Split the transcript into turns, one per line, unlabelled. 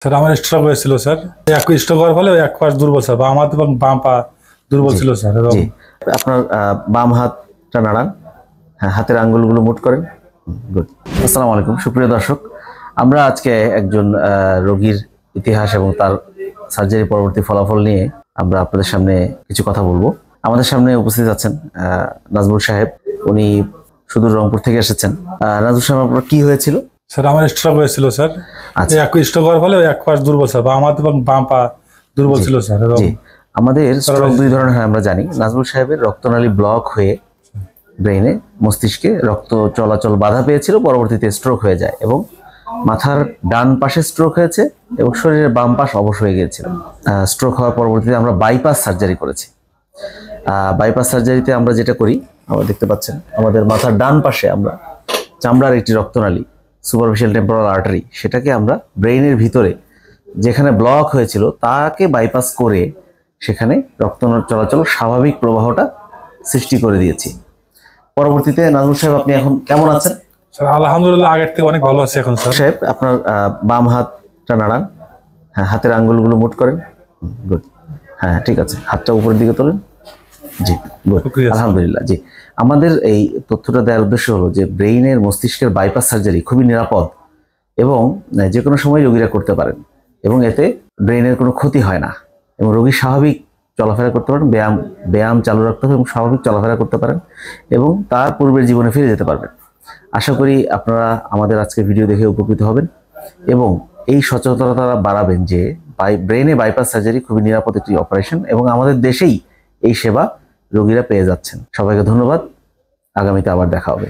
Sir আমার stroke হয়েছিল sir. এক স্ট্রোক হওয়ার ফলে এক পাশ দুর্বল স্যার, বা আমার এবং বাম পা দুর্বল ছিল স্যার। এবং
জি, আপনার বাম হাতটা নাড়ান। হ্যাঁ, হাতের আঙ্গুলগুলো মুট করেন। গুড। আসসালামু আলাইকুম সুপ্রিয় দর্শক, আমরা আজকে একজন রোগীর ইতিহাস এবং তার সার্জারি পরবর্তী ফলাফল নিয়ে আমরা আপনাদের সামনে কিছু কথা বলবো। আমাদের সামনে উপস্থিত আছেন নাজমুল সাহেব। উনি সুদূর রংপুর থেকে এসেছেন। নাজমুল সাহেব, আপনার কি হয়েছিল?
স্যার আমার স্ট্রোক হয়েছিল স্যার।
আচ্ছা,
এক স্ট্রোক হওয়ার ফলে এক পাশ দুর্বল স্যার, বা আমার এবং বাম পা দুর্বল ছিল স্যার। এবং
জি, আমাদের স্ট্রোক দুই ধরনের হয় আমরা জানি। নাজমুল সাহেবের রক্তনালী ব্লক হয়ে ব্রেইনে মস্তিষ্কে রক্ত চলাচল বাধা পেয়েছিল, পরবর্তীতে স্ট্রোক হয়ে যায় এবং মাথার ডান পাশে স্ট্রোক হয়েছে এবং শরীরের বাম পাশ অবশ হয়ে গিয়েছিল। স্ট্রোক হওয়ার পরবর্তীতে আমরা বাইপাস সার্জারি করেছি। বাইপাস সার্জারিতে আমরা যেটা করি, আমরা দেখতে পাচ্ছেন আমাদের মাথার ডান পাশে আমরা চামড়ার একটি রক্তনালী, সুপারফিশিয়াল টেম্পোরাল আর্টারি, সেটাকে আমরা ব্রেইনের ভিতরে যেখানে ব্লক হয়েছিল তাকে বাইপাস করে সেখানে রক্ত চলাচল স্বাভাবিক প্রবাহটা সৃষ্টি করে দিয়েছি। পরবর্তীতে নাজমুল সাহেব, আপনি এখন কেমন আছেন?
স্যার আলহামদুলিল্লাহ আগের থেকে অনেক ভালো আছে এখন স্যার।
সাহেব, আপনার বাম হাতটা নাড়ান। হ্যাঁ, হাতের আঙ্গুলগুলো মুট করেন। গুড। হ্যাঁ, ঠিক আছে, হাতটা উপরের দিকে তোলেন। জি, গুড।
শুকরিয়া স্যার।
আলহামদুলিল্লাহ। জি, আমাদের এই তথ্যটা দেওয়ার উদ্দেশ্য হলো যে ব্রেইনের মস্তিষ্কের বাইপাস সার্জারি খুবই নিরাপদ এবং যে কোনো সময় রোগীরা করতে পারেন এবং এতে ব্রেইনের কোনো ক্ষতি হয় না এবং রোগী স্বাভাবিক চলাফেরা করতে পারেন। ব্যায়াম চালু রাখতে হবে এবং স্বাভাবিক চলাফেরা করতে পারেন এবং তার পূর্বের জীবনে ফিরে যেতে পারবেন। আশা করি আপনারা আমাদের আজকে ভিডিও দেখে উপকৃত হবেন এবং এই সচেতনতা বাড়াবেন যে ব্রেইনে বাইপাস সার্জারি খুবই নিরাপদ একটি অপারেশন এবং আমাদের দেশেই এই সেবা রোগীরা পেয়ে যাচ্ছেন। সবাইকে ধন্যবাদ। আগামীতে আবার দেখা হবে।